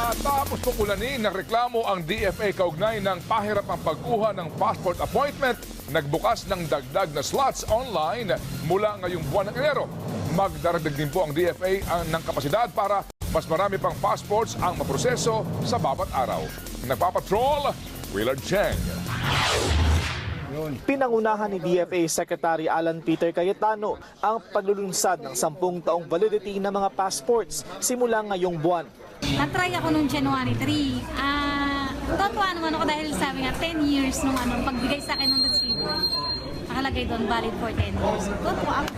Matapos pukulanin ng reklamo ang DFA kaugnay ng pahirapang pagkuha ng passport appointment, nagbukas ng dagdag na slots online mula ngayong buwan ng Enero. Magdaragdag din po ang DFA ng kapasidad para mas marami pang passports ang maproseso sa bawat araw. Nagpapatrol, Willard Cheng. Pinangunahan ni DFA Secretary Alan Peter Cayetano ang paglulunsad ng 10 taong validity ng mga passports simula ngayong buwan. Na-try ako noong January 3. Totoo naman ako dahil sabi nga 10 years nung pagbigay sa akin ng resibo. Nakalagay doon valid for 10 years. Totoo ako.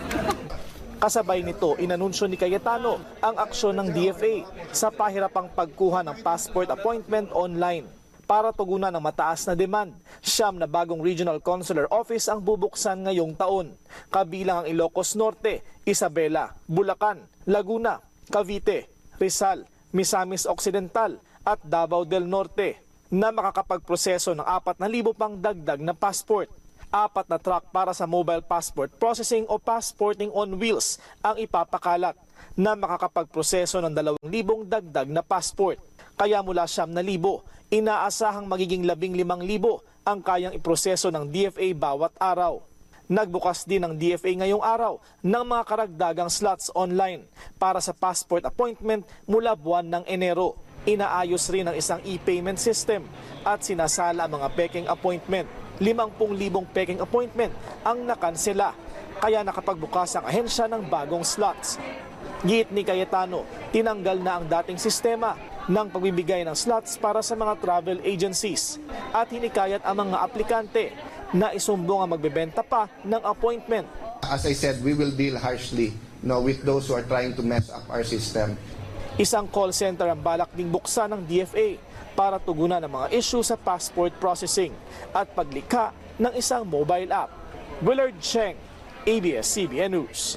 Kasabay nito, inanunsyo ni Cayetano ang aksyon ng DFA sa pahirapang pagkuha ng passport appointment online. Para tugunan ng mataas na demand, 9 na bagong regional consular office ang bubuksan ngayong taon. Kabilang ang Ilocos Norte, Isabela, Bulacan, Laguna, Cavite, Rizal, Misamis Occidental at Davao del Norte na makakapagproseso ng 4,000 pang dagdag na passport. 4 na truck para sa mobile passport processing o passporting on wheels ang ipapakalat na makakapagproseso ng 2,000 dagdag na passport. Kaya mula 9,000, inaasahang magiging 15,000 ang kayang iproseso ng DFA bawat araw. Nagbukas din ng DFA ngayong araw ng mga karagdagang slots online para sa passport appointment mula buwan ng Enero. Inaayos rin ang isang e-payment system at sinasala ang mga peking appointment. 50,000 peking appointment ang nakansela, kaya nakapagbukas ang ahensya ng bagong slots. Giit ni Cayetano, tinanggal na ang dating sistema ng pagbibigay ng slots para sa mga travel agencies at hinikayat ang mga aplikante na isumbong ang magbebenta pa ng appointment. As I said, we will deal harshly with those who are trying to mess up our system. Isang call center ang balak ding buksan ng DFA para tugunan ang mga issue sa passport processing at paglikha ng isang mobile app. Willard Cheng, ABS-CBN News.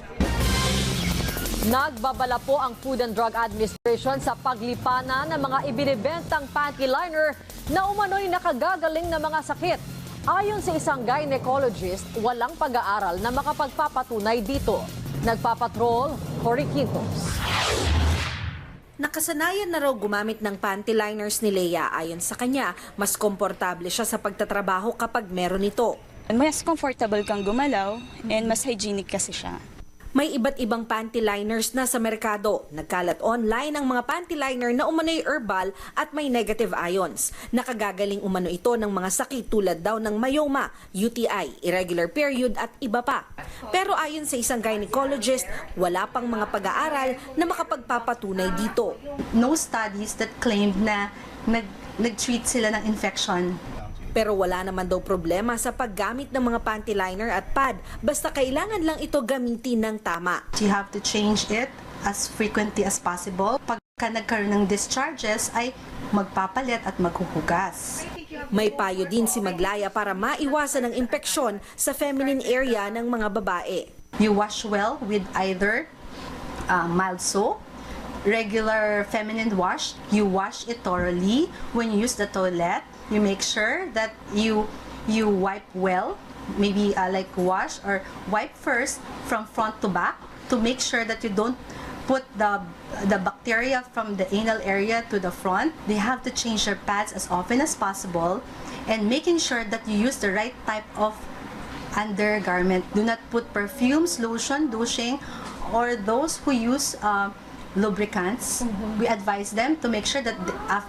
Nagbabala po ang Food and Drug Administration sa paglipanan ng mga ibinibentang panty liner na umano'y nakagagaling na mga sakit. Ayon sa isang gynecologist, walang pag-aaral na makapagpapatunay dito. Nagpapatrol, Cory Quintos. Nakasanayan na raw gumamit ng panty liners ni Leia. Ayon sa kanya, mas komportable siya sa pagtatrabaho kapag meron ito. Mas comfortable kang gumalaw and mas hygienic kasi siya. May iba't ibang panty liners na sa merkado. Nagkalat online ang mga panty liner na umano'y herbal at may negative ions. Nakagagaling umano ito ng mga sakit tulad daw ng myoma, UTI, irregular period at iba pa. Pero ayon sa isang gynecologist, wala pang mga pag-aaral na makapagpapatunay dito. No studies that claimed na nag-treat sila ng infection. Pero wala naman daw problema sa paggamit ng mga panty liner at pad, basta kailangan lang ito gamitin ng tama. You have to change it as frequently as possible. Pagka nagkaroon ng discharges ay magpapalit at maghuhugas. May payo din si Maglaya para maiwasan ang impeksyon sa feminine area ng mga babae. You wash well with either mild soap, regular feminine wash. You wash it thoroughly. When you use the toilet, you make sure that you wipe well, maybe like wash or wipe first from front to back to make sure that you don't put the bacteria from the anal area to the front. They have to change their pads as often as possible and making sure that you use the right type of undergarment. Do not put perfumes, lotion, douching, or those who use lubricants. We advise them to make sure that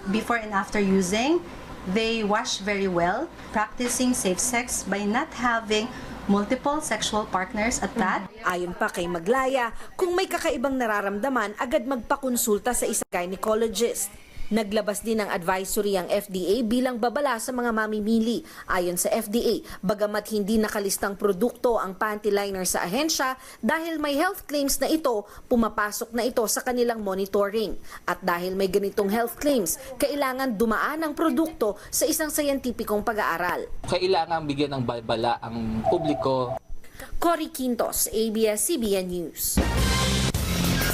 before and after using, they wash very well, practicing safe sex by not having multiple sexual partners at that. Ayon pa kay Maglaya, kung may kakaibang nararamdaman, agad magpakonsulta sa isang gynecologist. Naglabas din ng advisory ang FDA bilang babala sa mga mamimili. Ayon sa FDA, bagamat hindi nakalistang produkto ang panty liner sa ahensya, dahil may health claims na ito, pumapasok na ito sa kanilang monitoring. At dahil may ganitong health claims, kailangan dumaan ang produkto sa isang sayantipikong pag-aaral. Kailangan bigyan ng babala ang publiko. Cory Quintos, ABS-CBN News.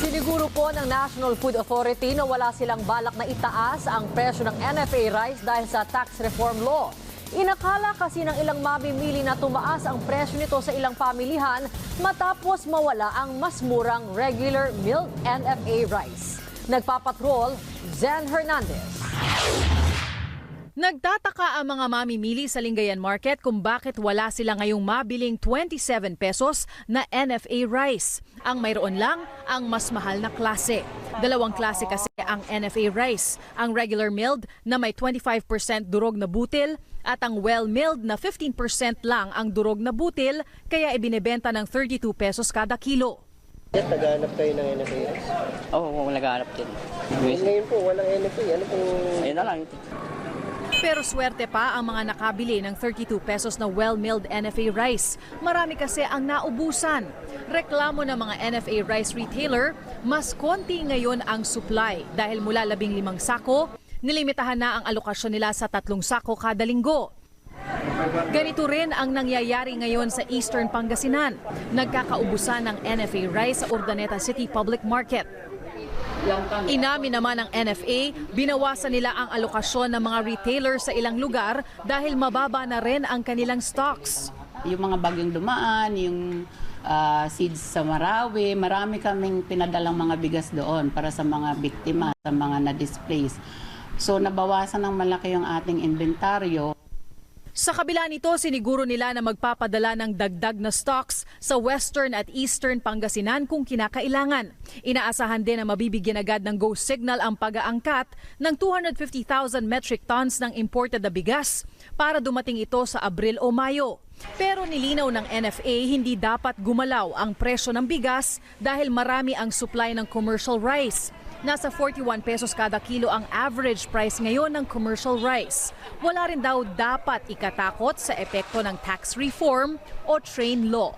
Siniguro po ng National Food Authority na wala silang balak na itaas ang presyo ng NFA rice dahil sa tax reform law. Inakala kasi ng ilang mamimili na tumaas ang presyo nito sa ilang pamilihan matapos mawala ang mas murang regular milled NFA rice. Nagpapatrol, Zen Hernandez. Nagtataka ang mga mamimili sa Lingayen Market kung bakit wala sila ngayong mabiling 27 pesos na NFA rice. Ang mayroon lang ang mas mahal na klase. Dalawang klase kasi ang NFA rice. Ang regular milled na may 25% durog na butil at ang well-milled na 15% lang ang durog na butil kaya ibinebenta ng 32 pesos kada kilo. Naghahanap kayo ng NFA rice? Oo, naghahanap din. Ngayon po, walang NFA. Ano pong... Ayun na lang. Pero swerte pa ang mga nakabili ng 32 pesos na well-milled NFA rice. Marami kasi ang naubusan. Reklamo ng mga NFA rice retailer, mas konti ngayon ang supply dahil mula 15 sako, nilimitahan na ang alokasyon nila sa 3 sako kada linggo. Ganito rin ang nangyayari ngayon sa Eastern Pangasinan. Nagkakaubusan ng NFA rice sa Urdaneta City Public Market. Inamin naman ng NFA, binawasan nila ang alokasyon ng mga retailer sa ilang lugar dahil mababa na rin ang kanilang stocks. Yung mga bagyong dumaan, yung seeds sa Marawi, marami kaming pinadalang mga bigas doon para sa mga biktima, sa mga na-displace. So nabawasan ng malaki yung ating inventaryo. Sa kabila nito, siniguro nila na magpapadala ng dagdag na stocks sa Western at Eastern Pangasinan kung kinakailangan. Inaasahan din na mabibigyan agad ng go signal ang pag-aangkat ng 250,000 metric tons ng imported na bigas para dumating ito sa Abril o Mayo. Pero nilinaw ng NFA hindi dapat gumalaw ang presyo ng bigas dahil marami ang supply ng commercial rice. Nasa 41 pesos kada kilo ang average price ngayon ng commercial rice. Wala rin daw dapat ikatakot sa epekto ng tax reform o train law.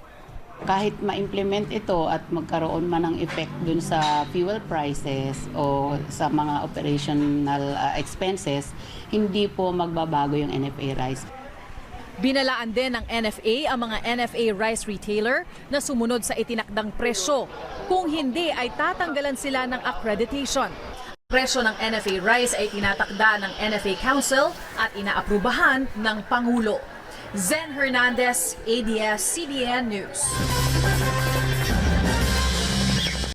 Kahit ma-implement ito at magkaroon man ng effect dun sa fuel prices o sa mga operational expenses, hindi po magbabago yung NFA rice. Binalaan din ng NFA ang mga NFA rice retailer na sumunod sa itinakdang presyo. Kung hindi ay tatanggalan sila ng accreditation. Presyo ng NFA rice ay tinatakda ng NFA Council at inaaprubahan ng Pangulo. Zen Hernandez, ABS-CBN News.